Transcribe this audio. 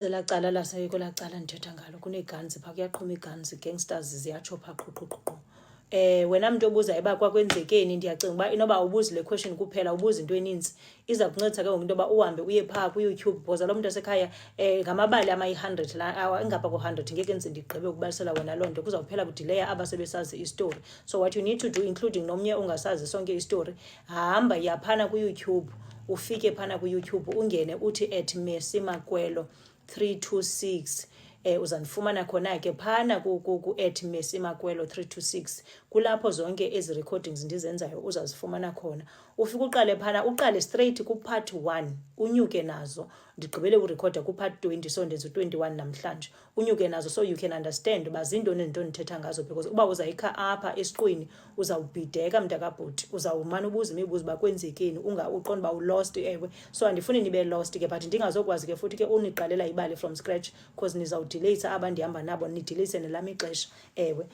Elacala laseyiko lacala ndithetha ngalo kuneeguns phaa, kuyaqhuma ii-guns, gangsters ziyatsho phaa qhuqhuqhuqhu. Wena mntu obuzayo uba kwakwenzekeni, ndiyacinga uba inoba awubuzi le question kuphela, ubuza into eninzi. Iza kuncedisa ke ngoku into yoba uhambe uye phaa kuYouTube because loo mntu asekhaya ngamabali ama-100 la engapha ko-100 ngeke nze ndigqibe ukubalisela wena loo nto, kuzawuphela kudileya aba sebesazi istory. So what you need to do, including nomnye ungasazi sonke istory, hamba yaphana kuYouTube, ufike phana kuYouTube ungene uthi @Mercy Makwelo 326. Uzandifumana khona ke phana ku @Mercy Makwelo 326. Kulapho zonke ezi recordings ndizenzayo uzazifumana khona. Ufike uqale phana, uqale straight ku-part 1 unyuke nazo. Ndigqibele urekhoda ku-part 20, so ndenza u-21 namhlanje. Unyuke nazo so you can understand uba zintoni nezinto ndithetha ngazo, because uba uzayikha apha esiqwini uzawubhideka mntakabhuti, uzawumane ubuza imibuzo uba kwenzekeni uqonda uba ulost. Ewe, so andifuni nibe lost ke, but ndingazokwazi ke futhi ke uniqalela ibali from scratch because nizawudilayisa aba ndihamba nabo, nidileyise nelam ixesha. Ewe.